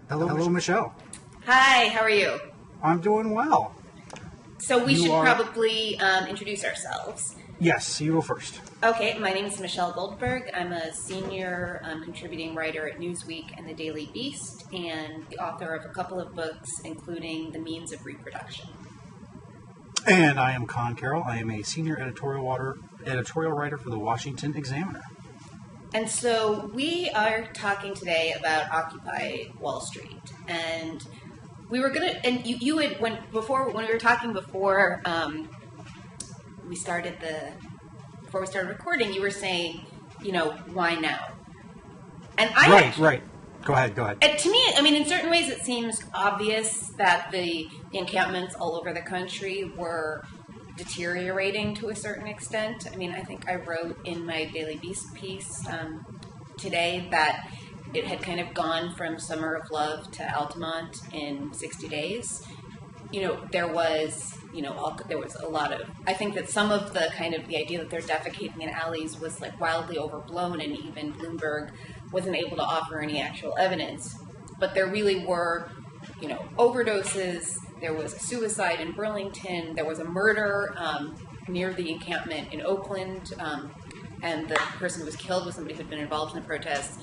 Hello, Michelle. Hi, how are you? I'm doing well. So we should probably introduce ourselves. Yes, you go first. Okay, my name is Michelle Goldberg. I'm a senior contributing writer at Newsweek and the Daily Beast, and the author of a couple of books, including The Means of Reproduction. And I am Conn Carroll. I am a senior editorial writer for the Washington Examiner. And so we are talking today about Occupy Wall Street. And we were going to, and you had, when we were talking before we started recording, you were saying, why now? And Right. Go ahead. And to me, I mean, in certain ways it seems obvious that the encampments all over the country were deteriorating to a certain extent. I mean, I think I wrote in my Daily Beast piece today that it had kind of gone from Summer of Love to Altamont in 60 days. There was a lot of, I think that some of the the idea that they're defecating in alleys was like wildly overblown, and even Bloomberg wasn't able to offer any actual evidence. But there really were, overdoses. There was a suicide in Burlington. There was a murder near the encampment in Oakland, and the person who was killed was somebody who had been involved in the protests.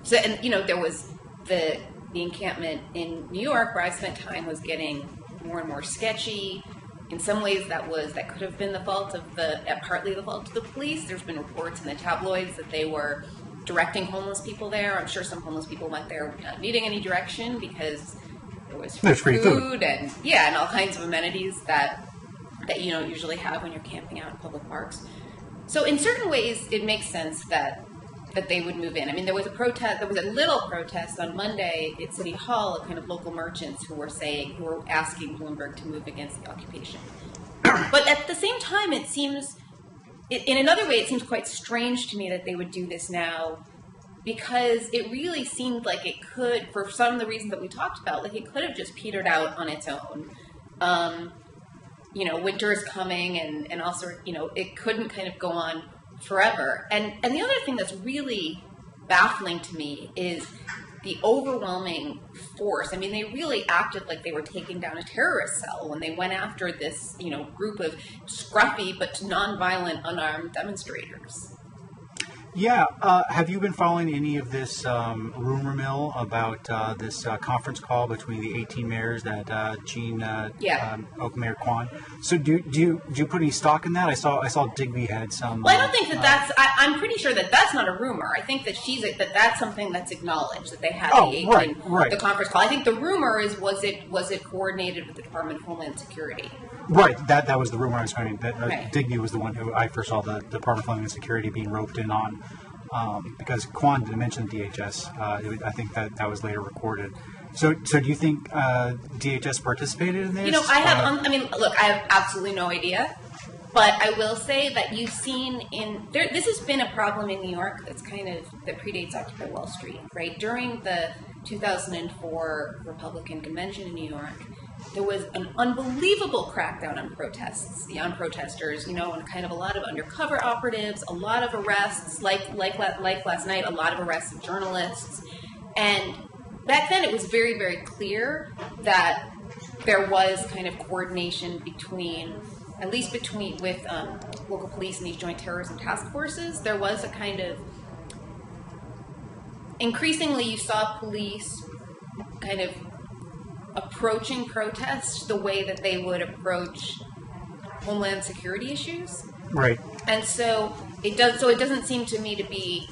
So, and there was the encampment in New York, where I spent time, was getting more and more sketchy. In some ways, that could have been partly the fault of the police. There's been reports in the tabloids that they were directing homeless people there. I'm sure some homeless people went there without needing any direction because there was free food and all kinds of amenities that you don't usually have when you're camping out in public parks. So in certain ways, it makes sense that they would move in. I mean, there was a little protest on Monday at City Hall of kind of local merchants who were asking Bloomberg to move against the occupation. But at the same time, in another way, it seems quite strange to me that they would do this now, because it really seemed like it could, for some of the reasons that we talked about, like it could have just petered out on its own. Winter is coming, and also, it couldn't kind of go on forever. And the other thing that's really baffling to me is the overwhelming force. I mean, they really acted like they were taking down a terrorist cell when they went after this, group of scruffy but nonviolent unarmed demonstrators. Yeah. Have you been following any of this rumor mill about this conference call between the 18 mayors that Mayor Conn? So do you put any stock in that? I saw Digby had some. Well, I don't think that's. I'm pretty sure that that's not a rumor. I think that that's something that's acknowledged, that they had the conference call. I think the rumor is was it coordinated with the Department of Homeland Security? Right. That was the rumor I was finding. That Digby was the one who I first saw the Department of Homeland Security being roped in on. Because Conn didn't mention DHS. I think that was later recorded. So do you think DHS participated in this? I have absolutely no idea. But I will say that you've seen this has been a problem in New York that predates Occupy Wall Street, right? During the 2004 Republican convention in New York, there was an unbelievable crackdown on protesters, and kind of a lot of undercover operatives, a lot of arrests, like last night, a lot of arrests of journalists. And back then it was very, very clear that there was kind of coordination with local police and these joint terrorism task forces. There was a kind of, increasingly you saw police kind of approaching protests the way that they would approach Homeland Security issues. Right. And so it doesn't seem to me to be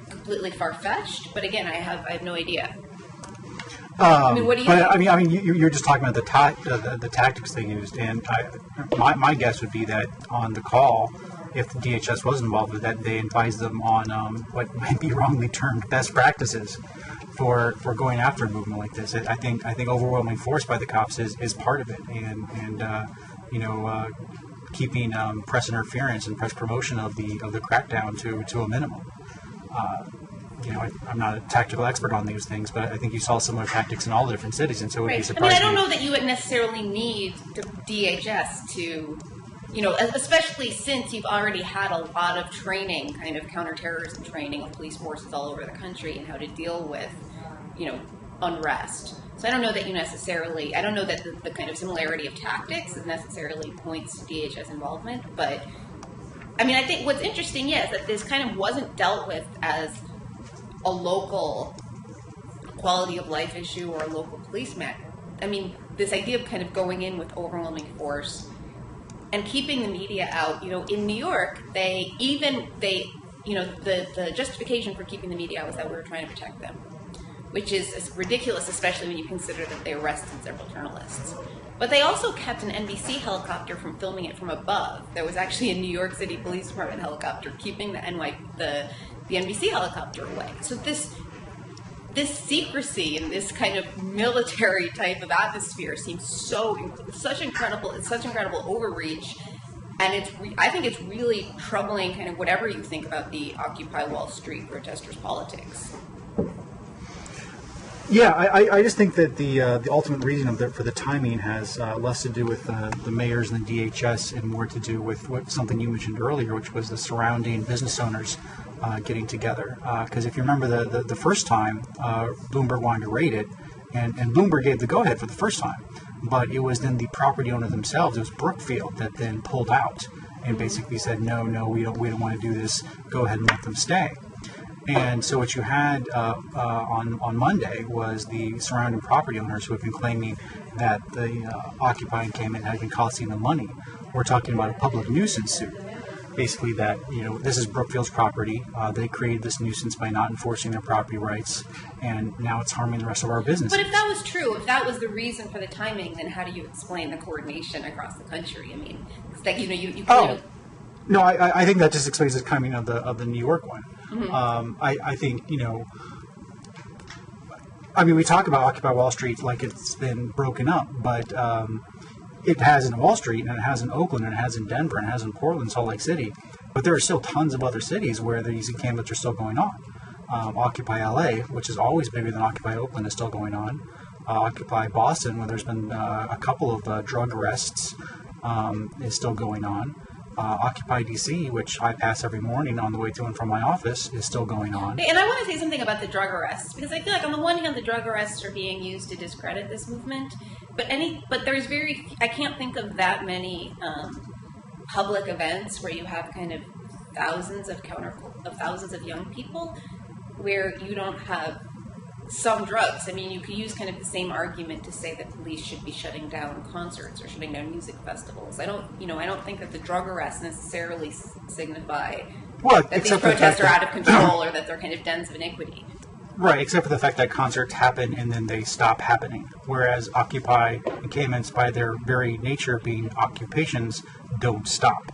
completely far-fetched, but again, I have no idea. What do you? You're just talking about the tactics they used, and my guess would be that on the call, if the DHS was involved with that, they advised them on what might be wrongly termed best practices for going after a movement like this. I think overwhelming force by the cops is part of it, and keeping press interference and press promotion of the crackdown to a minimum. I'm not a tactical expert on these things, but I think you saw similar tactics in all the different cities, and so it would be surprising. I don't know that you would necessarily need the DHS to, especially since you've already had a lot of training, kind of counterterrorism training of police forces all over the country and how to deal with, unrest. So I don't know that I don't know that the kind of similarity of tactics necessarily points to DHS involvement, but I mean, I think what's interesting, is that this kind of wasn't dealt with as a local quality of life issue or a local police matter. I mean, this idea of kind of going in with overwhelming force and keeping the media out, in New York, the justification for keeping the media out was that we were trying to protect them, which is ridiculous, especially when you consider that they arrested several journalists. But they also kept an NBC helicopter from filming it from above. There was actually a New York City Police Department helicopter keeping the NBC helicopter away. So this secrecy and this kind of military type of atmosphere seems such incredible overreach, and I think it's really troubling, kind of whatever you think about the Occupy Wall Street protesters' politics. Yeah, I just think that the ultimate reason for the timing has less to do with the mayors and the DHS and more to do with something you mentioned earlier, which was the surrounding business owners getting together. Because if you remember the first time, Bloomberg wanted to raid it, and Bloomberg gave the go-ahead for the first time, but it was then the property owner themselves, it was Brookfield, that then pulled out and basically said, no, we don't want to do this, go ahead and let them stay. And so what you had on Monday was the surrounding property owners who have been claiming that the Occupy encampment had been costing them money. We're talking about a public nuisance suit. Basically that, this is Brookfield's property. They created this nuisance by not enforcing their property rights, and now it's harming the rest of our business. But if that was true, if that was the reason for the timing, then how do you explain the coordination across the country? I mean, it's like, No, I think that just explains the timing of the New York one. Mm-hmm. I think, we talk about Occupy Wall Street like it's been broken up, but it has in Wall Street, and it has in Oakland, and it has in Denver, and it has in Portland, Salt Lake City. But there are still tons of other cities where these encampments are still going on. Occupy LA, which is always bigger than Occupy Oakland, is still going on. Occupy Boston, where there's been a couple of drug arrests, is still going on. Occupy DC, which I pass every morning on the way to and from my office, is still going on. And I want to say something about the drug arrests, because I feel like on the one hand, the drug arrests are being used to discredit this movement, but there's I can't think of that many public events where you have kind of thousands of young people where you don't have some drugs. I mean, you could use kind of the same argument to say that police should be shutting down concerts or shutting down music festivals. I don't think that the drug arrests necessarily signify that these protests are out of control or that they're kind of dens of iniquity. Right, except for the fact that concerts happen and then they stop happening. Whereas Occupy encampments, by their very nature being occupations, don't stop.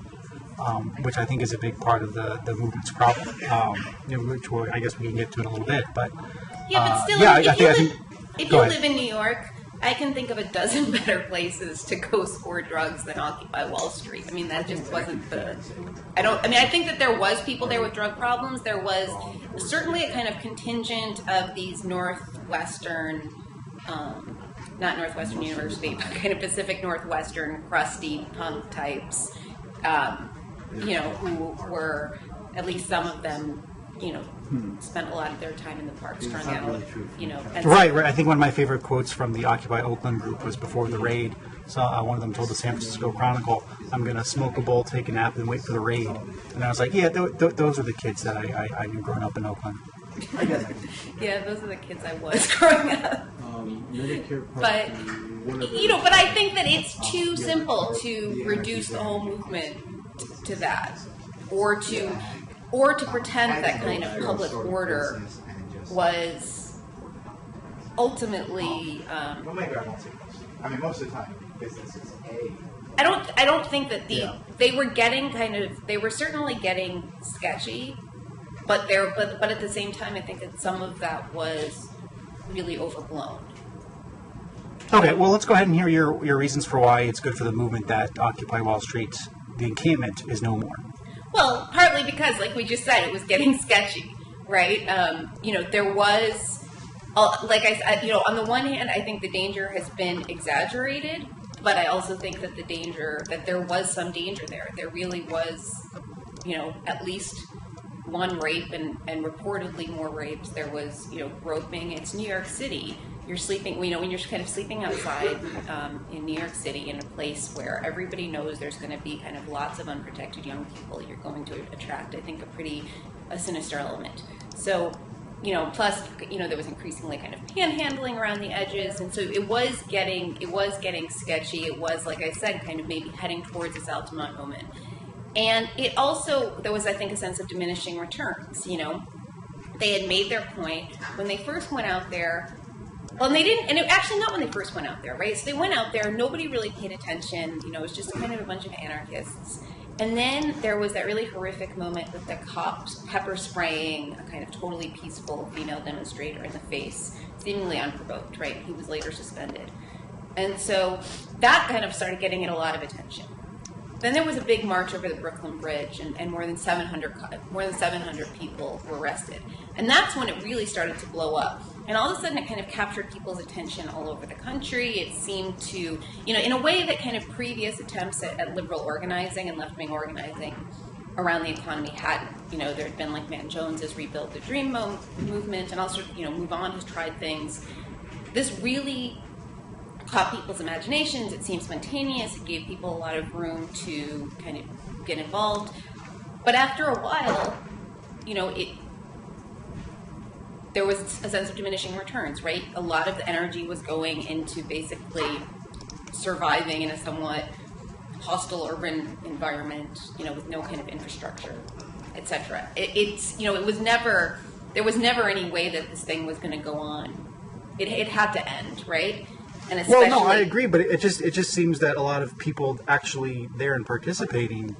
Which I think is a big part of the movement's problem. Which I guess we can get to in a little bit, but still, if you live in New York, I can think of a dozen better places to go score drugs than Occupy Wall Street. I mean, that just wasn't I think that there was people there with drug problems. There was certainly a kind of contingent of these Northwestern, not Northwestern University, but kind of Pacific Northwestern crusty punk types, who were, at least some of them, spent a lot of their time in the park strung out, Right. I think one of my favorite quotes from the Occupy Oakland group was before the raid. So one of them told the San Francisco Chronicle, "I'm going to smoke a bowl, take a nap, and wait for the raid." And I was like, yeah, those are the kids that I knew growing up in Oakland. Yeah, those are the kids I was growing up. But, but I think that it's too simple to reduce the whole movement to that, or to pretend that kind of public order was ultimately. Most of the time, business is I don't think that they were certainly getting sketchy, but at the same time, I think that some of that was really overblown. Okay, well, let's go ahead and hear your reasons for why it's good for the movement that Occupy Wall Street, the encampment, is no more. Well, partly because, like we just said, it was getting sketchy, right? There was, like I said, on the one hand, I think the danger has been exaggerated, but I also think that that there was some danger there. There really was, at least one rape and reportedly more rapes. There was, groping. It's New York City. you're sleeping, you know, when you're kind of sleeping outside in New York City in a place where everybody knows there's going to be kind of lots of unprotected young people, you're going to attract, I think, a sinister element. So, you know, plus, you know, there was increasingly kind of panhandling around the edges, and so it was getting sketchy. It was, like I said, kind of maybe heading towards this Altamont moment. And it also, there was, I think, a sense of diminishing returns, you know. They had made their point when they first went out there. Well, and they didn't, and actually not when they first went out there, right? So they went out there, nobody really paid attention, you know, it was just kind of a bunch of anarchists. And then there was that really horrific moment with the cops pepper spraying a kind of totally peaceful female demonstrator in the face, seemingly unprovoked, right? He was later suspended. And so that kind of started getting it a lot of attention. Then there was a big march over the Brooklyn Bridge, and more than 700 people were arrested. And that's when it really started to blow up. And all of a sudden, it kind of captured people's attention all over the country. It seemed to, you know, in a way that kind of previous attempts at liberal organizing and left-wing organizing around the economy hadn't. You know, there had been like Van Jones's Rebuild the Dream movement, and also, you know, Move On has tried things. This really caught people's imaginations. It seemed spontaneous. It gave people a lot of room to kind of get involved. But after a while, you know, there was a sense of diminishing returns, right? A lot of the energy was going into basically surviving in a somewhat hostile urban environment, you know, with no kind of infrastructure, etc. It's, you know, there was never any way that this thing was going to go on. It had to end, right? And especially, well, no, I agree, but it just seems that a lot of people actually there and participating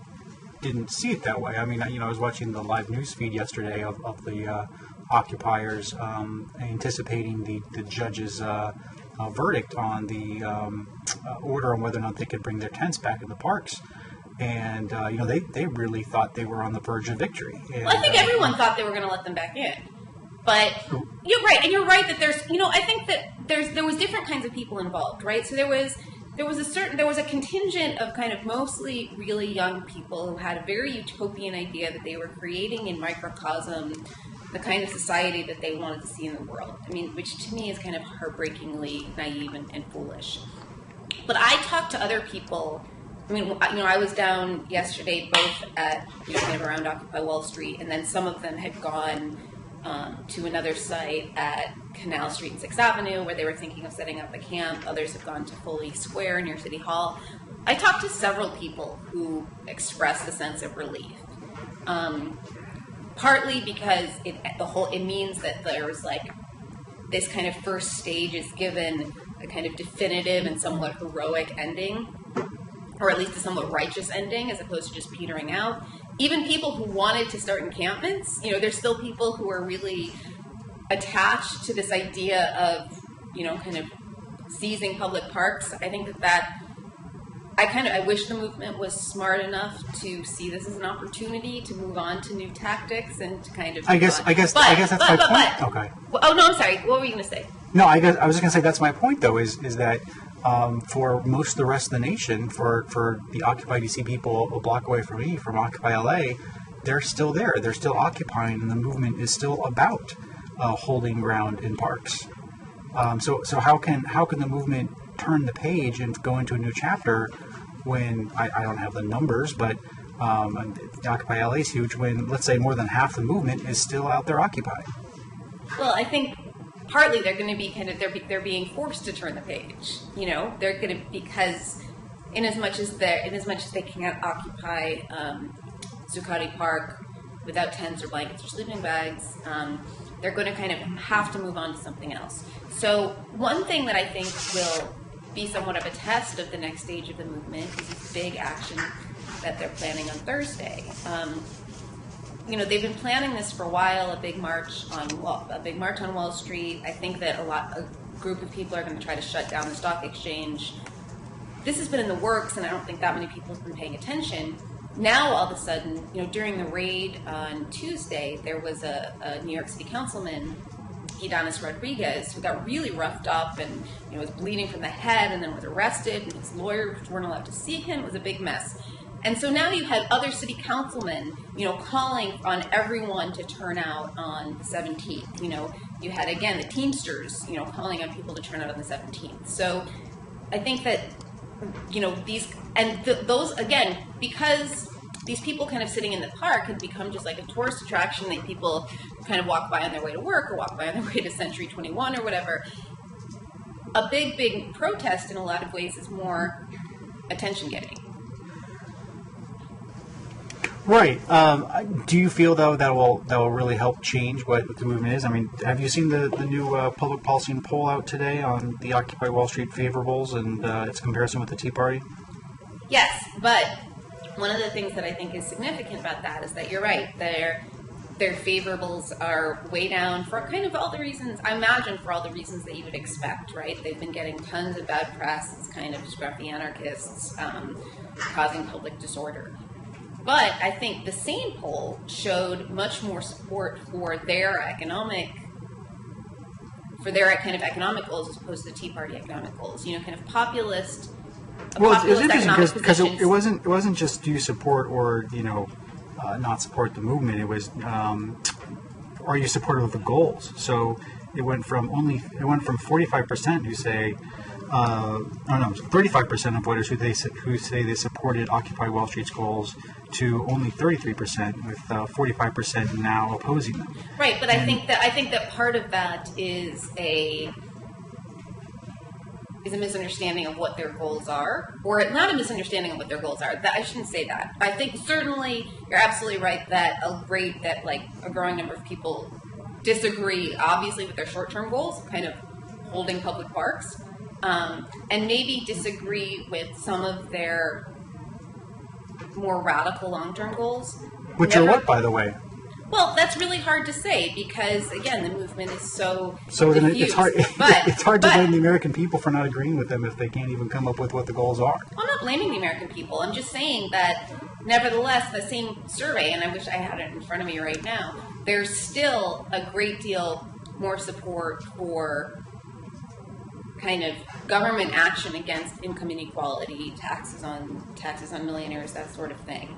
didn't see it that way. I mean, you know, I was watching the live news feed yesterday of the occupiers anticipating the judge's verdict on the order on whether or not they could bring their tents back in the parks. And, you know, they really thought they were on the verge of victory. And, well, I think everyone thought they were going to let them back in. But you're right, and you're right that there's, you know, I think that there was different kinds of people involved, right? So there was a contingent of kind of mostly really young people who had a very utopian idea that they were creating in microcosm the kind of society that they wanted to see in the world. I mean, which to me is kind of heartbreakingly naive and foolish. But I talked to other people. I mean, you know, I was down yesterday both at, you know, kind of around Occupy Wall Street, and then some of them had gone to another site at Canal Street and 6th Avenue where they were thinking of setting up a camp. Others have gone to Foley Square near City Hall. I talked to several people who expressed a sense of relief. Partly because it means that there's like this kind of first stage is given a kind of definitive and somewhat heroic ending, or at least a somewhat righteous ending as opposed to just petering out. Even people who wanted to start encampments, you know, there's still people who are really attached to this idea of, you know, kind of seizing public parks. I think I wish the movement was smart enough to see this as an opportunity to move on to new tactics and to kind of. I guess that's my point. Okay. Well, oh no, I'm sorry. What were you going to say? No, I was just going to say that's my point though. Is that for most of the rest of the nation, for the Occupy DC people a block away from me, from Occupy LA, they're still there. They're still occupying, and the movement is still about holding ground in parks. So how can the movement turn the page and go into a new chapter when I don't have the numbers, but the Occupy LA is huge. When let's say more than half the movement is still out there occupying. Well, I think partly they're going to be kind of they're being forced to turn the page. You know, they're going to, because in as much as they can't occupy Zuccotti Park without tents or blankets or sleeping bags, they're going to kind of have to move on to something else. So one thing that I think will be somewhat of a test of the next stage of the movement is this big action that they're planning on Thursday. You know, they've been planning this for a while, a big march on Wall Street. I think that a group of people are going to try to shut down the stock exchange. This has been in the works, and I don't think that many people have been paying attention. Now, all of a sudden, you know, during the raid on Tuesday, there was a New York City councilman, Gidanis Rodriguez, who got really roughed up and, you know, was bleeding from the head and then was arrested, and his lawyers weren't allowed to see him. It was a big mess. And so now you had other city councilmen, you know, calling on everyone to turn out on the 17th. You know, You had, again, the Teamsters, calling on people to turn out on the 17th. So I think that, those, again, because these people kind of sitting in the park had become just like a tourist attraction that people kind of walk by on their way to work or walk by on their way to Century 21 or whatever. A big protest in a lot of ways is more attention getting. Right. Do you feel though that will really help change what the movement is? I mean, have you seen the new public policy poll out today on the Occupy Wall Street favorables and its comparison with the Tea Party? Yes, but one of the things that I think is significant about that is that you're right. Their favorables are way down for kind of all the reasons, I imagine, for all the reasons that you would expect, right? They've been getting tons of bad press as kind of scruffy anarchists causing public disorder. But I think the same poll showed much more support for their kind of economic goals as opposed to the Tea Party economic goals. Kind of populist. Well, it's interesting because it wasn't just do you support or not support the movement. It was are you supportive of the goals? So it went from 45% who say. 35% of voters who say they supported Occupy Wall Street's goals to only 33%, with 45% now opposing them. Right, but I think that part of that is a misunderstanding of what their goals are, or not a misunderstanding of what their goals are. I shouldn't say that. I think certainly you're absolutely right that a growing number of people disagree, obviously, with their short-term goals, kind of holding public parks. And maybe disagree with some of their more radical long-term goals. Which are what, by the way? Well, that's really hard to say because, again, the movement is so diffuse. It's hard to blame the American people for not agreeing with them if they can't even come up with what the goals are. I'm not blaming the American people. I'm just saying that, nevertheless, the same survey, and I wish I had it in front of me right now, there's still a great deal more support for kind of government action against income inequality, taxes on millionaires, that sort of thing.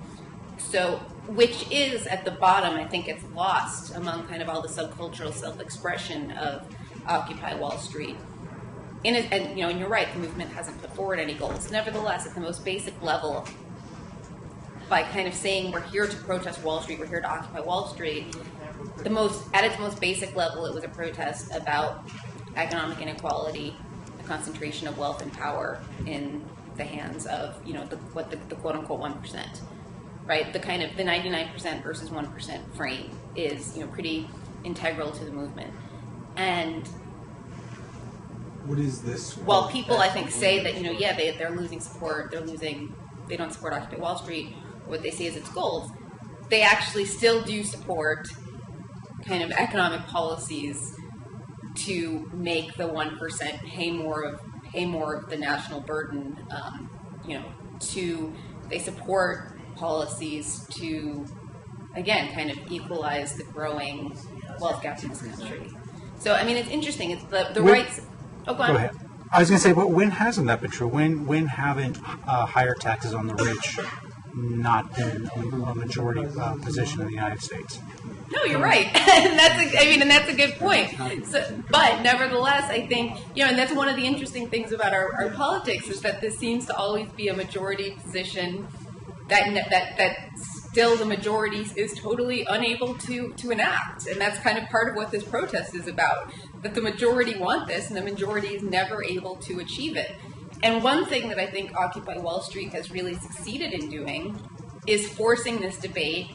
So, which is at the bottom, I think it's lost among kind of all the subcultural self-expression of Occupy Wall Street. And you're right, the movement hasn't put forward any goals. Nevertheless, at the most basic level, by kind of saying we're here to protest Wall Street, we're here to occupy Wall Street, at its most basic level, it was a protest about economic inequality, the concentration of wealth and power in the hands of, the quote-unquote 1%, right? The kind of the 99% versus 1% frame is, pretty integral to the movement. And what is this? While people, I think, say that, they're losing support, they don't support Occupy Wall Street, what they say is its goals, they actually still do support kind of economic policies to make the 1% pay more of the national burden. They support policies to, again, kind of equalize the growing wealth gap in this country. So, I mean, it's interesting. It's the rights. Oh, go ahead. I was going to say, but when hasn't that been true? When haven't higher taxes on the rich not been a majority position in the United States? No, you're right, and that's a good point. So, but nevertheless, I think and that's one of the interesting things about our politics is that this seems to always be a majority position that still the majority is totally unable to enact, and that's kind of part of what this protest is about. That the majority want this, and the majority is never able to achieve it. And one thing that I think Occupy Wall Street has really succeeded in doing is forcing this debate.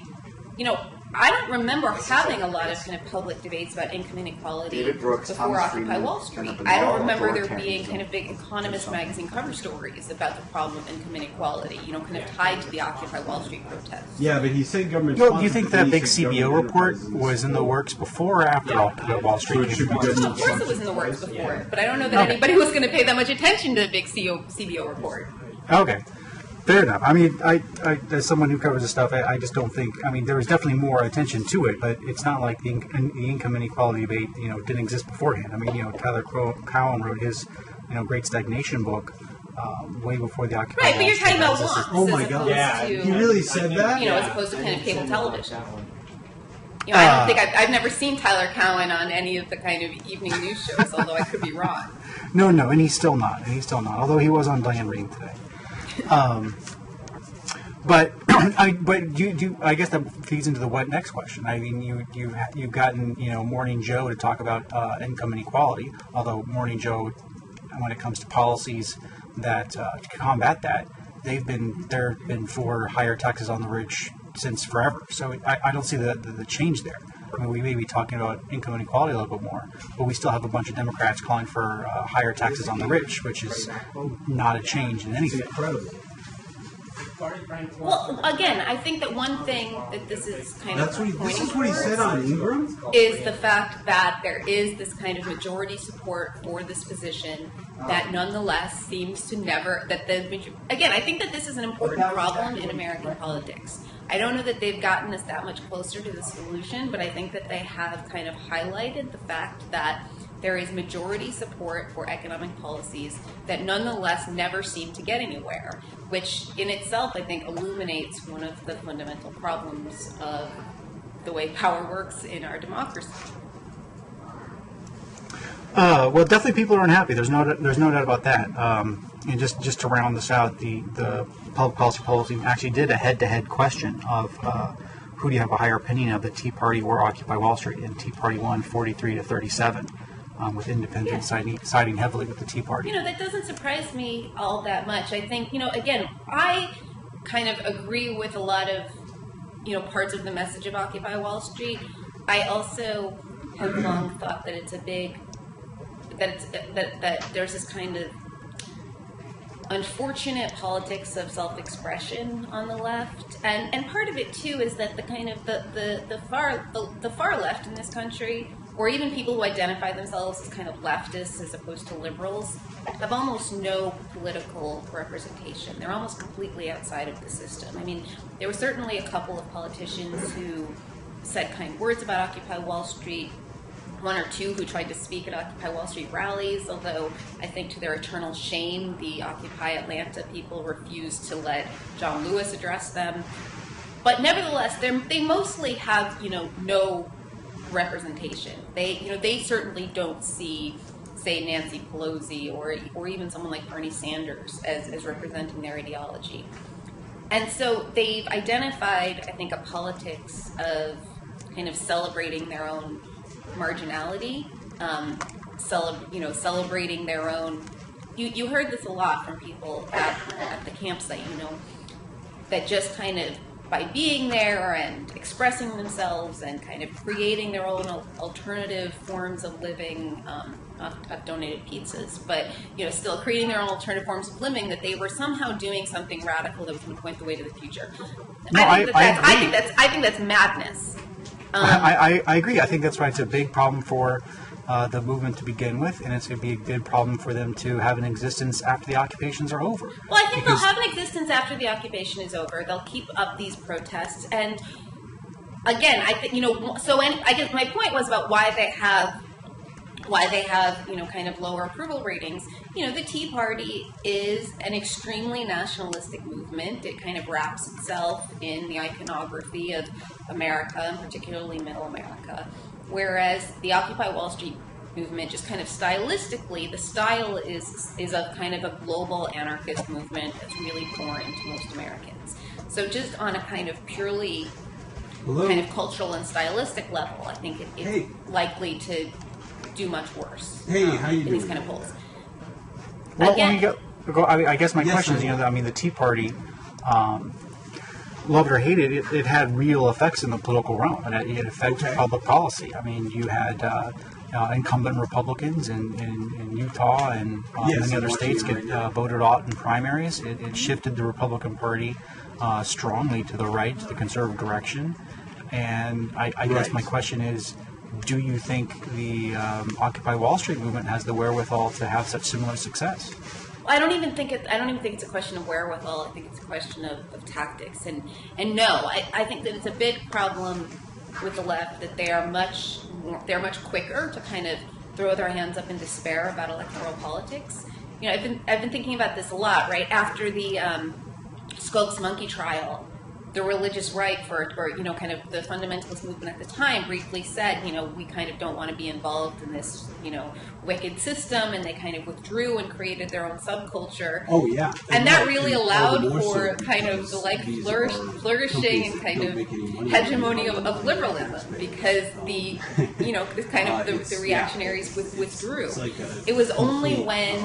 I don't remember having a lot of kind of public debates about income inequality before Occupy Wall Street. I don't remember there being kind of big Economist magazine cover stories about the problem of income inequality, kind of tied to the Occupy Wall Street protests. Yeah, but he's saying government. Do you think that big CBO report was in the works before or after Occupy Wall Street? Of course it was in the works before, but I don't know that anybody was going to pay that much attention to the big CBO report. Okay. Fair enough. I mean, I as someone who covers this stuff, I just don't think. I mean, there was definitely more attention to it, but it's not like the income inequality debate, didn't exist beforehand. I mean, Tyler Cowen wrote his, Great Stagnation book way before the Occupy. Right, but you're talking about wants. Oh my God! Yeah, he really said that. As opposed to kind of cable television. You know, I don't think I've never seen Tyler Cowen on any of the kind of evening news shows, although I could be wrong. No, and he's still not. Although he was on Diane Reed today. But I guess that feeds into the what next question. I mean, you've gotten Morning Joe to talk about income inequality. Although Morning Joe, when it comes to policies that to combat that, they've been for higher taxes on the rich since forever. So I don't see the change there. I mean, we may be talking about income inequality a little bit more, but we still have a bunch of Democrats calling for higher taxes on the rich, which is not a change in anything. Incredible. Well, again, I think that one thing that this is kind of This is what he said on Ingram? is the fact that there is this kind of majority support for this position that nonetheless seems to never, again, I think that this is an important problem in American politics. I don't know that they've gotten us that much closer to the solution, but I think that they have kind of highlighted the fact that there is majority support for economic policies that nonetheless never seem to get anywhere, which in itself, I think, illuminates one of the fundamental problems of the way power works in our democracy. Well, definitely people are unhappy. There's no doubt about that. And just to round this out, the public policy polling actually did a head-to-head question of who do you have a higher opinion of, the Tea Party or Occupy Wall Street, and Tea Party won 43-37. With independents siding heavily with the Tea Party. That doesn't surprise me all that much. I think, again, I kind of agree with a lot of, parts of the message of Occupy Wall Street. I also have long thought that it's that there's this kind of unfortunate politics of self-expression on the left, and part of it too is that the kind of the far left in this country, or even people who identify themselves as kind of leftists as opposed to liberals, have almost no political representation. They're almost completely outside of the system. I mean, there were certainly a couple of politicians who said kind words about Occupy Wall Street, one or two who tried to speak at Occupy Wall Street rallies, although I think to their eternal shame, the Occupy Atlanta people refused to let John Lewis address them. But nevertheless, they mostly have, no representation. They certainly don't see, say, Nancy Pelosi or even someone like Bernie Sanders as representing their ideology. And so they've identified, I think, a politics of kind of celebrating their own marginality, celebrating their own. You heard this a lot from people at the campsite, that just kind of by being there and expressing themselves and kind of creating their own alternative forms of living, I've donated pizzas, but still creating their own alternative forms of living, that they were somehow doing something radical that was going to point the way to the future. No, I think that's madness. I agree. I think that's why it's a big problem for the movement to begin with, and it's going to be a big problem for them to have an existence after the occupations are over. Well, I think they'll have an existence after the occupation is over. They'll keep up these protests, and again, I think I guess my point was about why they have kind of lower approval ratings. The Tea Party is an extremely nationalistic movement. It kind of wraps itself in the iconography of America, and particularly Middle America. Whereas the Occupy Wall Street movement, just kind of stylistically, the style is a kind of a global anarchist movement that's really foreign to most Americans. So just on a kind of purely kind of cultural and stylistic level, I think it's likely to do much worse how you in doing? these kind of polls. Well, Again, I guess my question is, the Tea Party, love it or hate it, it had real effects in the political realm, and it affected public policy. I mean, you had incumbent Republicans in Utah and many other states get voted out in primaries. It shifted the Republican Party strongly to the right, to the conservative direction. And I guess my question is, do you think the Occupy Wall Street movement has the wherewithal to have such similar success? I don't even think it's a question of wherewithal. I think it's a question of tactics. And no, I think that it's a big problem with the left that they're much quicker to kind of throw their hands up in despair about electoral politics. I've been thinking about this a lot. Right after the Scopes monkey trial, the religious right or kind of the fundamentalist movement at the time briefly said, we kind of don't want to be involved in this, wicked system, and they kind of withdrew and created their own subculture. Oh yeah, and that really allowed for kind of the flourishing and kind of hegemony of liberalism, because the the reactionaries withdrew. It was only when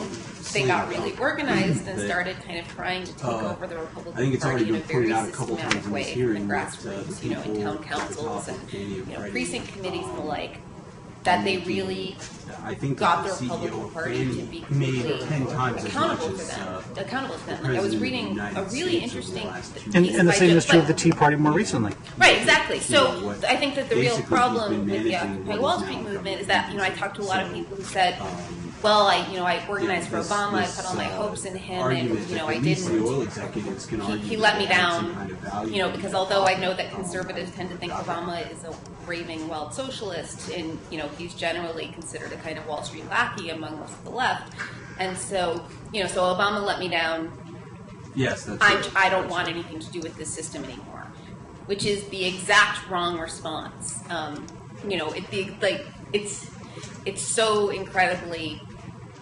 they got really organized and started kind of trying to take over the Republican Party in a very systematic way from the grassroots, in town councils and precinct committees and the like, that they really got the Republican Party to be completely accountable to them. Like, I was reading a really interesting piece and the same is true of the Tea Party more recently. Right, exactly. So I think that the real problem with the Occupy Wall Street movement is that, I talked to a lot of people who said, well, I organized for Obama, I put all my hopes in him, and, I didn't, he let me down, because although I know that conservatives tend to think Obama is a raving wild socialist, and, he's generally considered a kind of Wall Street lackey among most of the left, and so, so Obama let me down. Yes, that's I don't want anything to do with this system anymore, which is the exact wrong response. It's so incredibly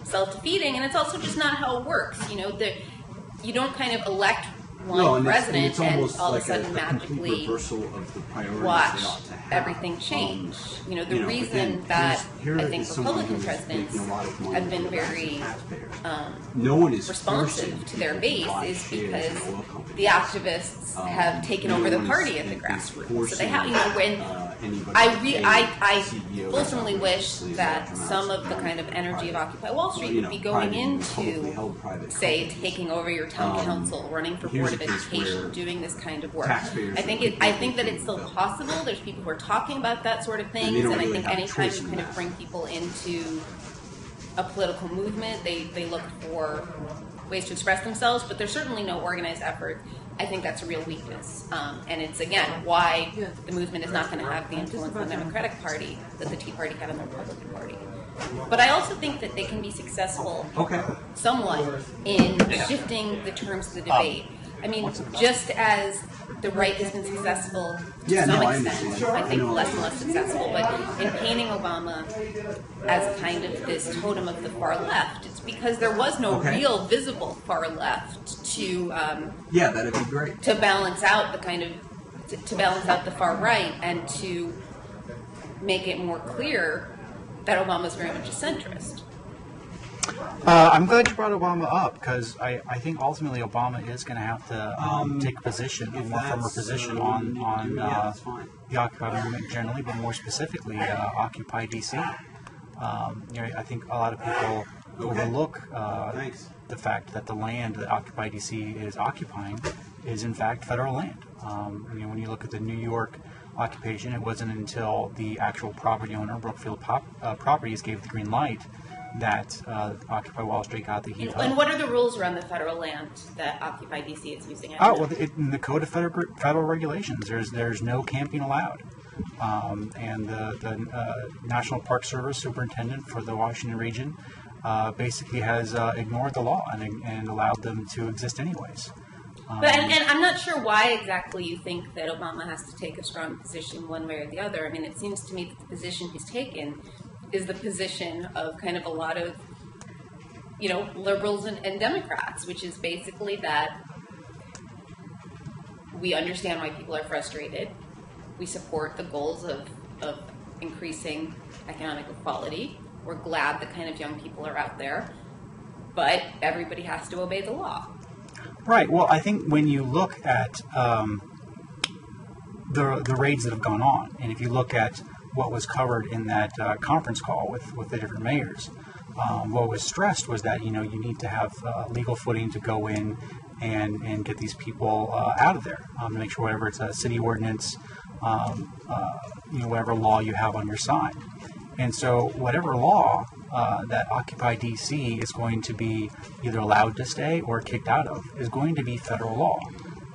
self-defeating, and it's also just not how it works. You don't kind of elect one president and all of a sudden magically watch everything change. The reason that I think Republican presidents have been very responsive to their base is because the activists have taken over the party at the grassroots. So they have, when I fulsomely wish that some of the kind of energy of Occupy Wall Street would be going into, say, taking over your town council, running for board of education, doing this kind of work. I think that it's still possible. There's people who are talking about that sort of things, and I think anytime you kind of bring people into a political movement, they look for ways to express themselves, but there's certainly no organized effort. I think that's a real weakness, and it's again why the movement is not going to have the influence on the Democratic Party that the Tea Party had on the Republican Party. But I also think that they can be successful somewhat in shifting the terms of the debate. I mean, just as the right has been successful to some extent, I think less and less successful, but in painting Obama as kind of this totem of the far left, it's because there was no real visible far left to that'd be great, to balance out the kind of to balance out the far right and to make it more clear that Obama's very much a centrist. I'm glad you brought Obama up, because I think ultimately Obama is going to have to take a position, a more firmer position on the Occupy movement generally, but more specifically Occupy DC. I think a lot of people overlook the fact that the land that Occupy DC is occupying is in fact federal land. When you look at the New York occupation, it wasn't until the actual property owner, Brookfield Properties, gave the green light that Occupy Wall Street got the heat. And what are the rules around the federal land that Occupy DC is using? In the Code of Federal Regulations, there's no camping allowed. And the National Park Service superintendent for the Washington region basically has ignored the law and allowed them to exist anyways. And I'm not sure why exactly you think that Obama has to take a strong position one way or the other. I mean, it seems to me that the position he's taken is the position of kind of a lot of, liberals and Democrats, which is basically that we understand why people are frustrated. We support the goals of increasing economic equality. We're glad that kind of young people are out there, but everybody has to obey the law. Right. Well, I think when you look at the raids that have gone on, and if you look at what was covered in that conference call with the different mayors, what was stressed was that you need to have legal footing to go in and get these people out of there, to make sure whatever it's a city ordinance, whatever law you have on your side. And so whatever law that Occupy DC is going to be either allowed to stay or kicked out of is going to be federal law.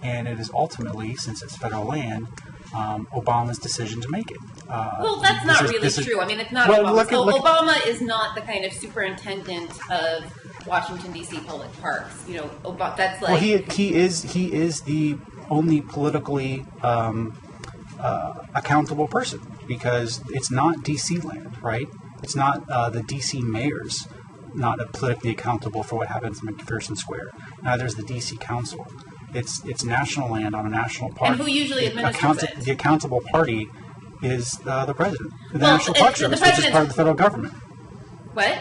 And it is ultimately, since it's federal land, Obama's decision to make it. Well, that's not really true. I mean, it's not Obama. Obama is not the kind of superintendent of Washington, D.C. public parks. That's like... Well, he is the only politically accountable person, because it's not DC land, right? It's not the DC mayors not politically accountable for what happens in McPherson Square. Neither is the DC Council. It's national land on a national park. And who usually administers it? The accountable party is the president. The Well, National Park the Service, which is president- part of the federal government. What?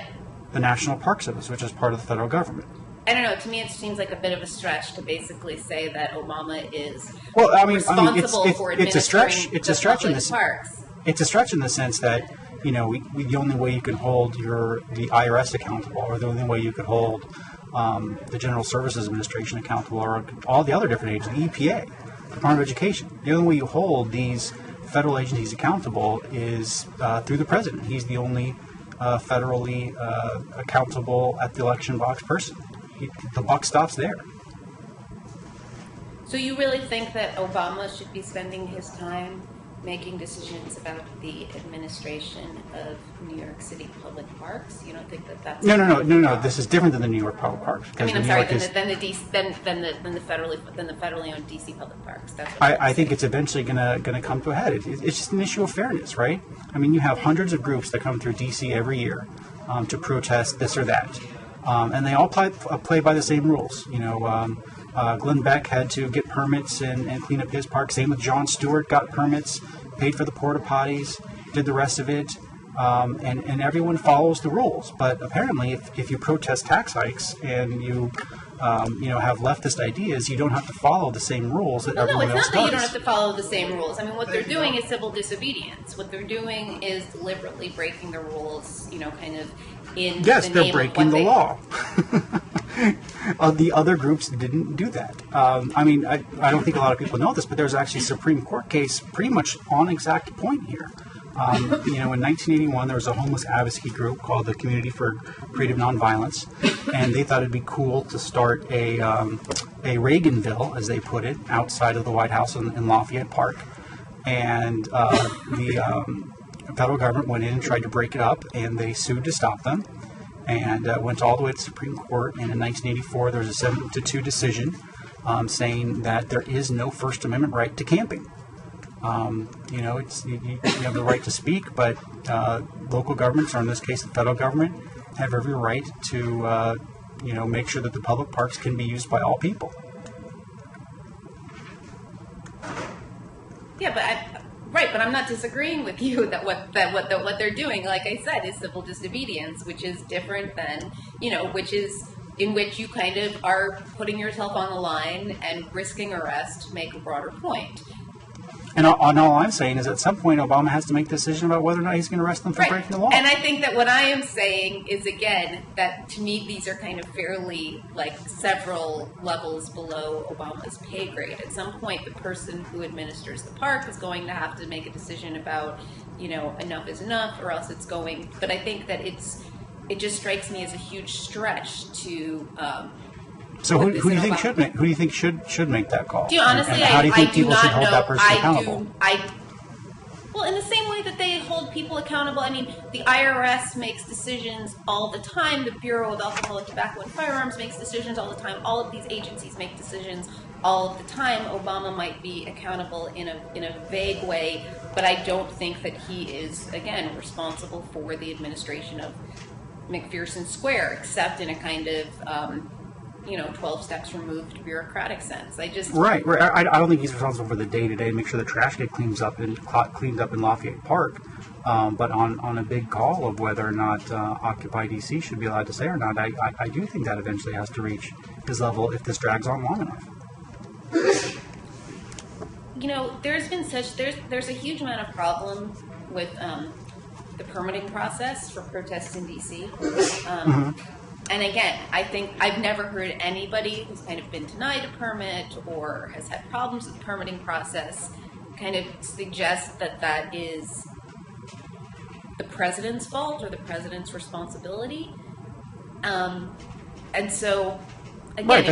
The National Park Service, which is part of the federal government. I don't know. To me, it seems like a bit of a stretch to basically say that Obama is Well, I mean, responsible for it's a stretch. administering It's a stretch in the this. parks. It's a stretch in the sense that, you know, the only way you can hold the IRS accountable, or the only way you could hold the General Services Administration accountable, or all the other different agencies, the EPA, Department of Education. The only way you hold these federal agencies accountable is through the president. He's the only federally accountable at the election box person. The buck stops there. So you really think that Obama should be spending his time making decisions about the administration of New York City public parks? You don't think that that's No. This is different than the New York public parks. I because mean, I'm New sorry. York is- Than the federally owned DC public parks. That's what I think it's eventually going to come to a head. It's just an issue of fairness, right? I mean, you have hundreds of groups that come through DC every year to protest this or that, and they all play by the same rules. You know, Glenn Beck had to get permits and clean up his park. Same with Jon Stewart, got permits, paid for the porta potties, did the rest of it, and everyone follows the rules. But apparently, if you protest tax hikes and you have leftist ideas, you don't have to follow the same rules that No, everyone it's else not that you don't does. have to follow the same rules. I mean, what they're doing is civil disobedience. What they're doing is deliberately breaking the rules, kind of in Yes, the they're name breaking of the what law. The other groups didn't do that. I mean, I don't think a lot of people know this, but there's actually a Supreme Court case pretty much on exact point here. In 1981, there was a homeless advocacy group called the Community for Creative Nonviolence, and they thought it'd be cool to start a Reaganville, as they put it, outside of the White House in Lafayette Park. And the federal government went in and tried to break it up, and they sued to stop them, and went all the way to the Supreme Court. And in 1984, there was a 7-2 decision saying that there is no First Amendment right to camping. You have the right to speak, but local governments, or in this case the federal government, have every right to make sure that the public parks can be used by all people. Yeah, but I'm not disagreeing with you that what they're doing, like I said, is civil disobedience, which is different than in which you kind of are putting yourself on the line and risking arrest to make a broader point. And all I'm saying is, at some point, Obama has to make a decision about whether or not he's going to arrest them for breaking the law. And I think that what I am saying is, again, that to me these are kind of fairly, several levels below Obama's pay grade. At some point, the person who administers the park is going to have to make a decision about, enough is enough, or else it's going. But I think that it just strikes me as a huge stretch to. So who do you think should make that call? Do you honestly? And how do you think people should hold that person accountable? Well, in the same way that they hold people accountable. I mean, the IRS makes decisions all the time. The Bureau of Alcohol, Tobacco, and Firearms makes decisions all the time. All of these agencies make decisions all of the time. Obama might be accountable in a vague way, but I don't think that he is, again, responsible for the administration of McPherson Square, except in a kind of 12 steps removed bureaucratic sense. Right. I don't think he's responsible for the day-to-day, make sure the trash gets cleaned up in Lafayette Park. But on a big call of whether or not Occupy DC should be allowed to say or not, I do think that eventually has to reach his level if this drags on long enough. There's a huge amount of problem with the permitting process for protests in DC. And again, I think I've never heard anybody who's kind of been denied a permit or has had problems with the permitting process kind of suggest that is the president's fault or the president's responsibility. And so, again, right,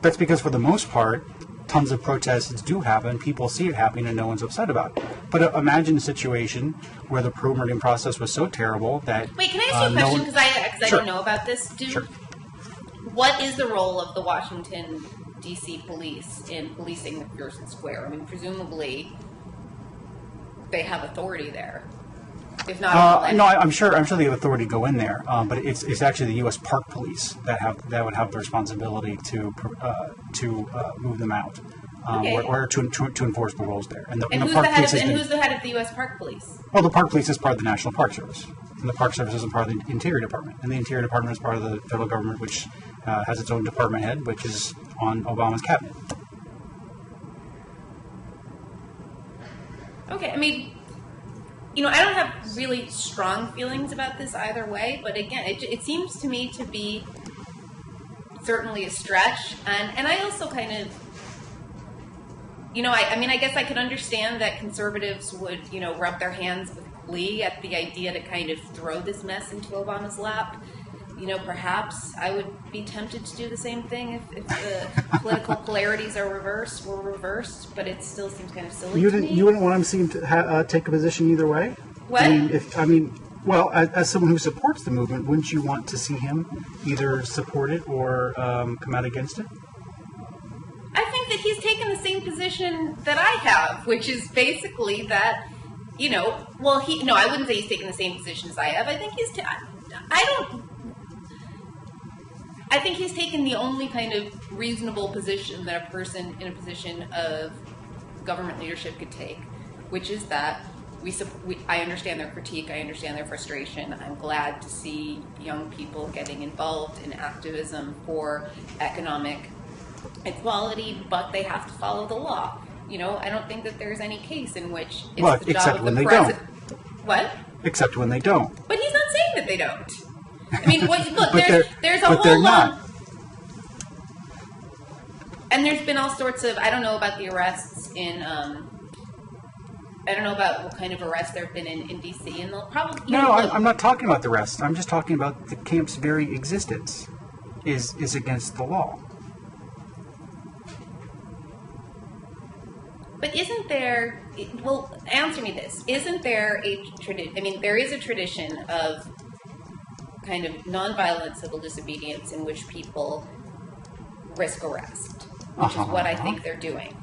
that's because for the most part, tons of protests do happen. People see it happening, and no one's upset about it. But imagine a situation where the permitting process was so terrible that. Wait, can I ask you a question? Because I Sure. don't know about this. Sure. What is the role of the Washington DC police in policing the Pearson Square? I mean, presumably they have authority there. If not, no, I'm sure they have authority to go in there, but it's actually the U.S. Park Police that would have the responsibility to move them out, or to enforce the rules there. And who's the head of the U.S. Park Police? Well, the Park Police is part of the National Park Service, and the Park Service is part of the Interior Department, and the Interior Department is part of the federal government, which has its own department head, which is on Obama's cabinet. Okay, I mean, I don't have really strong feelings about this either way, but again, it seems to me to be certainly a stretch, and I also kind of, I guess I could understand that conservatives would, rub their hands with glee at the idea to kind of throw this mess into Obama's lap. Perhaps I would be tempted to do the same thing if the political polarities were reversed, but it still seems kind of silly to me. You wouldn't want him to take a position either way? What? Well, as someone who supports the movement, wouldn't you want to see him either support it or come out against it? I think that he's taken the same position that I have, which is basically that, I wouldn't say he's taken the same position as I have. I think I think he's taken the only kind of reasonable position that a person in a position of government leadership could take, which is that I understand their critique, I understand their frustration. I'm glad to see young people getting involved in activism for economic equality, but they have to follow the law. I don't think that there's any case in which it's the job of the president. What? Except when they don't. But he's not saying that they don't. I mean, look, there's a but whole they're lot. not. And there's been all sorts of, I don't know about the arrests in, I don't know about what kind of arrests there have been in D.C. and they'll probably... I'm not talking about the arrests. I'm just talking about the camp's very existence is against the law. But isn't there, well, answer me this, isn't there a tradition, there is a tradition of kind of nonviolent civil disobedience in which people risk arrest, which is what I think they're doing.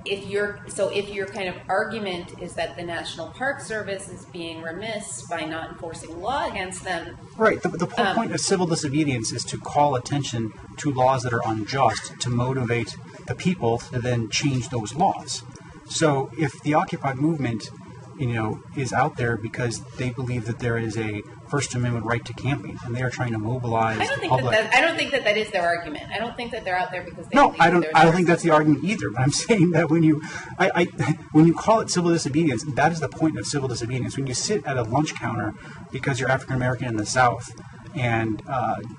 If your kind of argument is that the National Park Service is being remiss by not enforcing law against them. Right. The whole point of civil disobedience is to call attention to laws that are unjust, to motivate the people to then change those laws. So if the Occupy movement, is out there because they believe that there is a First Amendment right to camping, and they are trying to mobilize the public. I don't think that is their argument. I don't think that they're out there because they I don't think that's the argument either. But I'm saying that when you call it civil disobedience, that is the point of civil disobedience. When you sit at a lunch counter because you're African American in the South, and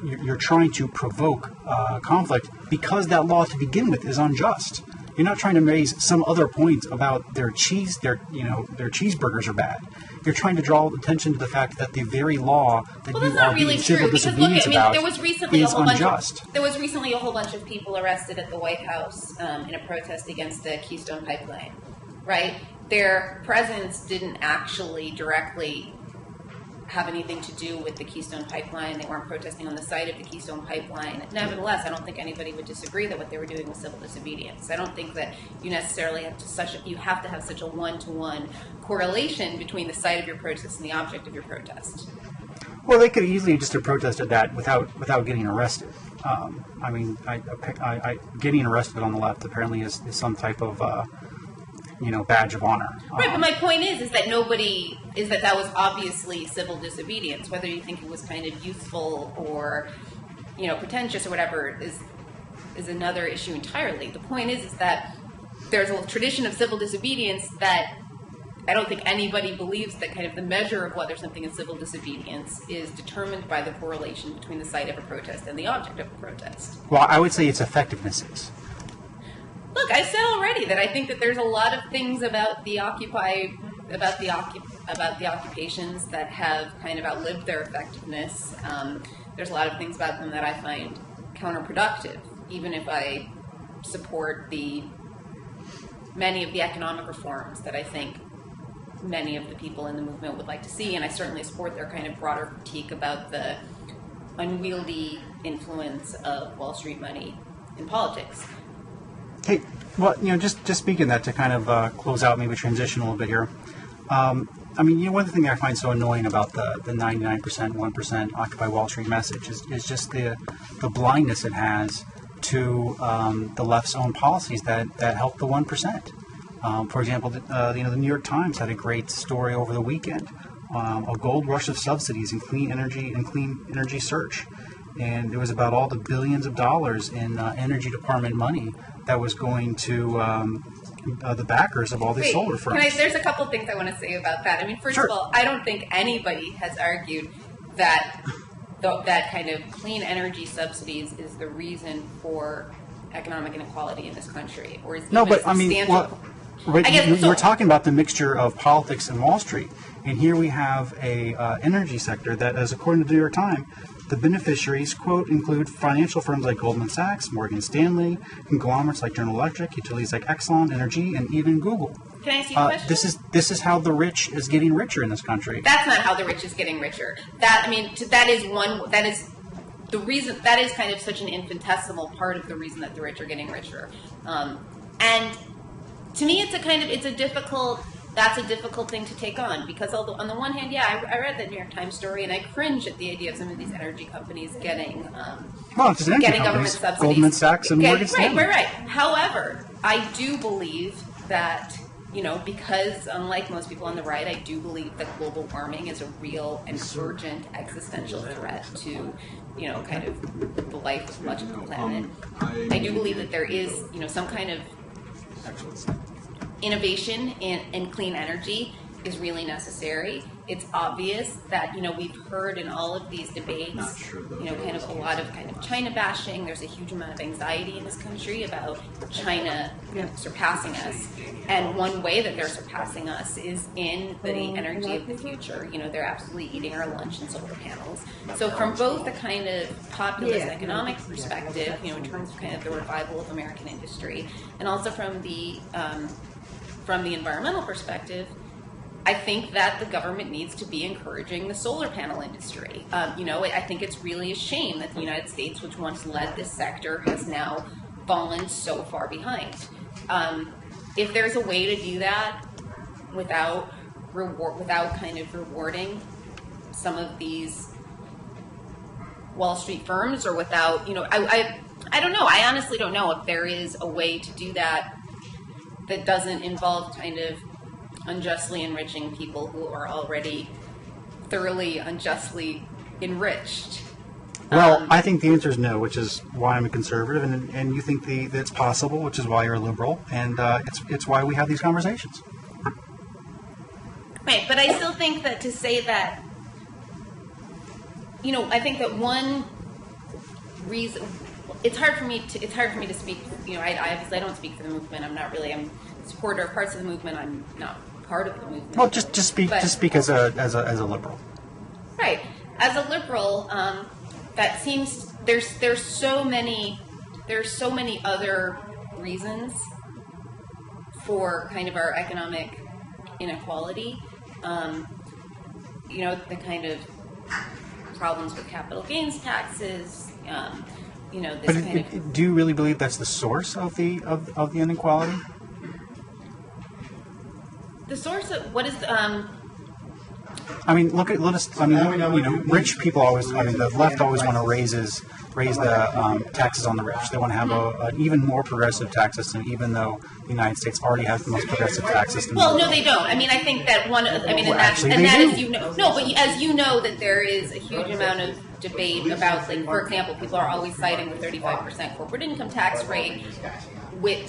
you're trying to provoke conflict because that law to begin with is unjust. You're not trying to raise some other point about their cheeseburgers are bad. You're trying to draw attention to the fact that the very law that you are being civil disobedience about is unjust. There was recently a whole bunch of people arrested at the White House in a protest against the Keystone Pipeline, right? Their presence didn't actually directly have anything to do with the Keystone Pipeline. They weren't protesting on the site of the Keystone Pipeline. Nevertheless, I don't think anybody would disagree that what they were doing was civil disobedience. I don't think that you necessarily have to have such a one-to-one correlation between the site of your protest and the object of your protest. Well, they could easily just have protested that without getting arrested. Getting arrested on the left apparently is some type of badge of honor. Right, but my point is that was obviously civil disobedience. Whether you think it was kind of youthful or, pretentious or whatever is another issue entirely. The point is that there's a tradition of civil disobedience that I don't think anybody believes that kind of the measure of whether something is civil disobedience is determined by the correlation between the site of a protest and the object of a protest. Well, I would say its effectiveness is. Look, I said already that I think that there's a lot of things about the occupations that have kind of outlived their effectiveness. There's a lot of things about them that I find counterproductive, even if I support many of the economic reforms that I think many of the people in the movement would like to see, and I certainly support their kind of broader critique about the unwieldy influence of Wall Street money in politics. Hey, well, just speaking that to kind of close out, maybe transition a little bit here. I mean, one of the things I find so annoying about the 99%, 1% Occupy Wall Street message is just the blindness it has to the left's own policies that help the 1%. For example, the New York Times had a great story over the weekend, a gold rush of subsidies in clean energy search. And it was about all the billions of dollars in energy department money that was going to the backers of all these solar firms. There's a couple things I want to say about that. I mean, first of all, I don't think anybody has argued that that kind of clean energy subsidies is the reason for economic inequality in this country, or is no, even but I mean, we're talking about the mixture of politics and Wall Street, and here we have a energy sector that, as according to the New York Times, the beneficiaries, quote, include financial firms like Goldman Sachs, Morgan Stanley, conglomerates like General Electric, utilities like Exxon, Energy, and even Google. Can I ask you a question? This is how the rich is getting richer in this country. That's not how the rich is getting richer. That is the reason. That is kind of such an infinitesimal part of the reason that the rich are getting richer. And to me, that's a difficult thing to take on, because although on the one hand, I read that New York Times story and I cringe at the idea of some of these energy companies getting government subsidies. Goldman Sachs and Morgan Stanley. Right. However, I do believe that, because unlike most people on the right, I do believe that global warming is a real and urgent existential threat to, kind of the life of much of the planet. I do believe that there is, some kind of innovation in clean energy is really necessary. It's obvious that, we've heard in all of these debates, kind of a lot of kind of China bashing. There's a huge amount of anxiety in this country about China surpassing us. And one way that they're surpassing us is in the energy of the future. They're absolutely eating our lunch in solar panels. So from both the kind of populist economic perspective, in terms of kind of the revival of American industry, and also from the environmental perspective, I think that the government needs to be encouraging the solar panel industry. I think it's really a shame that the United States, which once led this sector, has now fallen so far behind. If there's a way to do that without kind of rewarding some of these Wall Street firms, or without, I don't know. I honestly don't know if there is a way to do that that doesn't involve kind of unjustly enriching people who are already thoroughly unjustly enriched. Well, I think the answer is no, which is why I'm a conservative, and you think that it's possible, which is why you're a liberal, and it's why we have these conversations. Right, but I still think that to say that, I think that one reason. It's hard for me to speak. I don't speak for the movement. I'm a supporter of parts of the movement. I'm not part of the movement. Well, just speak as a liberal. Right, as a liberal, that seems there's so many other reasons for kind of our economic inequality. The kind of problems with capital gains taxes. Do you really believe that's the source of the inequality? The source of what is I mean, rich people always. I mean, the left always want to raise the taxes on the rich. They want to have an even more progressive tax system, even though the United States already has the most progressive tax system. Well, no, they don't. I mean, I think that one. I mean, as you know, that there is a huge amount of debate about, like, for example, people are always citing the 35% corporate income tax rate.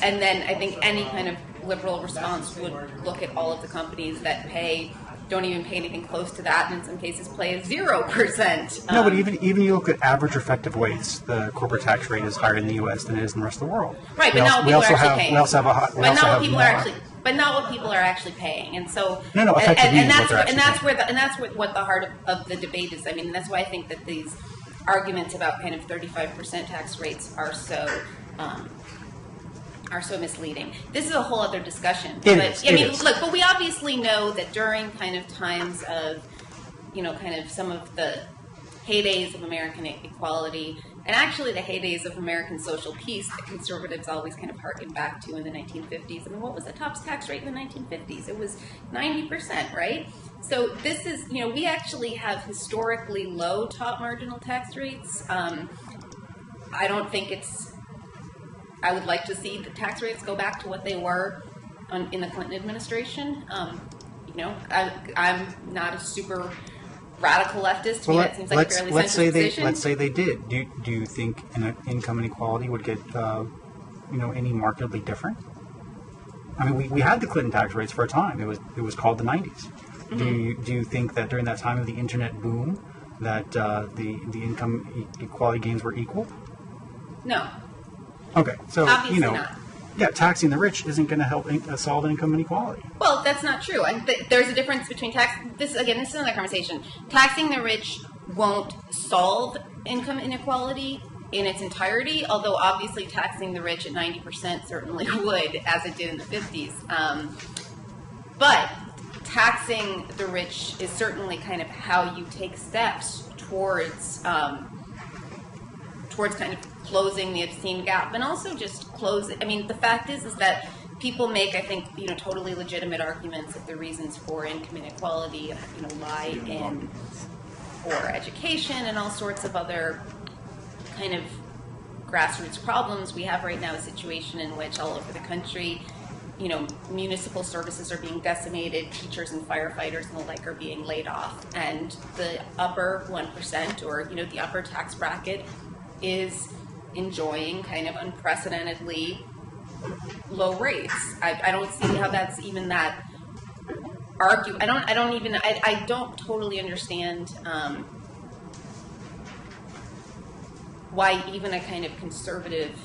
And then I think any kind of liberal response would look at all of the companies that don't even pay anything close to that, and in some cases pay 0%. No, but even you look at average effective wage, the corporate tax rate is higher in the U.S. than it is in the rest of the world. Right, but not what people are actually paying. But not what people are actually paying, and so that's what the heart of the debate is. I mean, that's why I think that these arguments about kind of 35% tax rates are so misleading. This is a whole other discussion. But we obviously know that during kind of times of, kind of some of the heydays of American equality, and actually the heydays of American social peace that conservatives always kind of harken back to in the 1950s. I mean, what was the top tax rate in the 1950s? It was 90%, right? So this is, we actually have historically low top marginal tax rates. I don't think I would like to see the tax rates go back to what they were in the Clinton administration. I'm not a super radical leftist. To me, that seems like a fairly centrist position. Let's say they did. Do you think income inequality would get any markedly different? I mean, we had the Clinton tax rates for a time. It was called the 90s. Mm-hmm. Do you think that during that time of the internet boom that the income equality gains were equal? No. Okay, so obviously not. Yeah, taxing the rich isn't going to help solve income inequality. Well, that's not true. There's a difference between this is another conversation. Taxing the rich won't solve income inequality in its entirety, although obviously taxing the rich at 90% certainly would, as it did in the 50s. But taxing the rich is certainly kind of how you take steps towards kind of closing the obscene gap, and also just closing. I mean, the fact is that people make, I think, totally legitimate arguments that the reasons for income inequality, lie in poor education and all sorts of other kind of grassroots problems. We have right now a situation in which all over the country, municipal services are being decimated, teachers and firefighters and the like are being laid off, and the upper 1% or, the upper tax bracket is enjoying kind of unprecedentedly low rates. I don't see how that's even that I don't totally understand why even a kind of conservative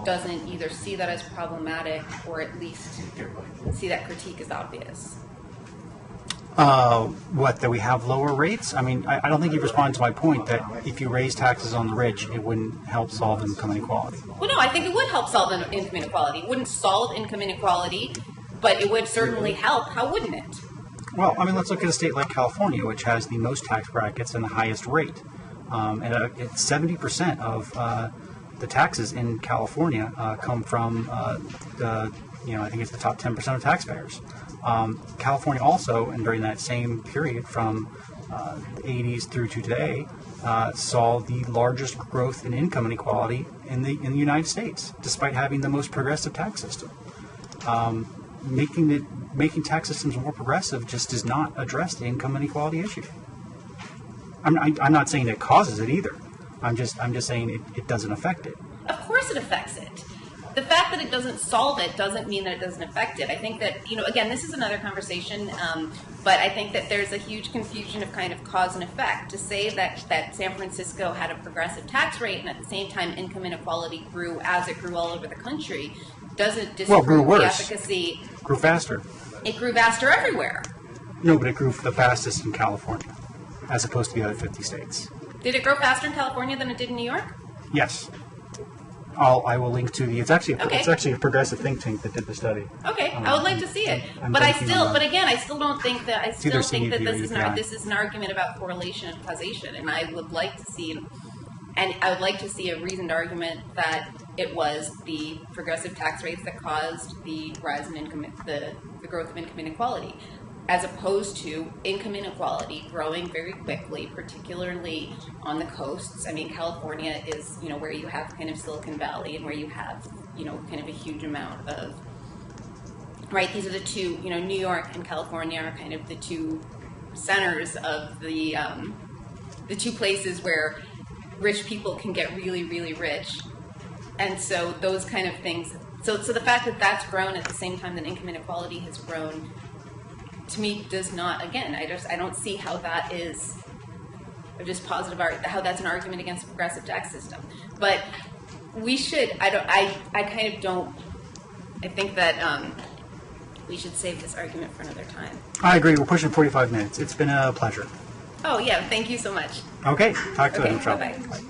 doesn't either see that as problematic or at least see that critique as obvious. That we have lower rates? I mean, I don't think you responded to my point that if you raise taxes on the rich, it wouldn't help solve income inequality. Well, no, I think it would help solve income inequality. It wouldn't solve income inequality, but it would certainly help. How wouldn't it? Well, I mean, let's look at a state like California, which has the most tax brackets and the highest rate. And 70% of the taxes in California come from I think it's the top 10% of taxpayers. California also, and during that same period from the 80s through to today, saw the largest growth in income inequality in the United States, despite having the most progressive tax system. Making tax systems more progressive just does not address the income inequality issue. I'm not saying it causes it either. I'm just saying it doesn't affect it. Of course it affects it. The fact that it doesn't solve it doesn't mean that it doesn't affect it. I think that, again, this is another conversation, but I think that there's a huge confusion of kind of cause and effect. To say that San Francisco had a progressive tax rate and at the same time income inequality grew as it grew all over the country doesn't disprove the efficacy. Grew faster. It grew faster everywhere. No, but it grew the fastest in California, as opposed to the other 50 states. Did it grow faster in California than it did in New York? Yes. I will link to the. It's actually a progressive think tank that did the study. Okay, I would like to see it, but I still don't think that. I still think that this is an argument about correlation and causation, and I would like to see a reasoned argument that it was the progressive tax rates that caused the rise in income, the growth of income inequality, as opposed to income inequality growing very quickly, particularly on the coasts. I mean, California is, where you have kind of Silicon Valley and where you have, kind of a huge amount of, right, these are the two, New York and California are kind of the two centers of the two places where rich people can get really, really rich. And so those kind of things, so the fact that that's grown at the same time that income inequality has grown, to me, does not, again, I don't see how that is just positive art, how that's an argument against a progressive tax system. But we should, I think that we should save this argument for another time. I agree. We're pushing 45 minutes. It's been a pleasure. Oh, yeah. Thank you so much. Okay. Talk to you. Bye-bye.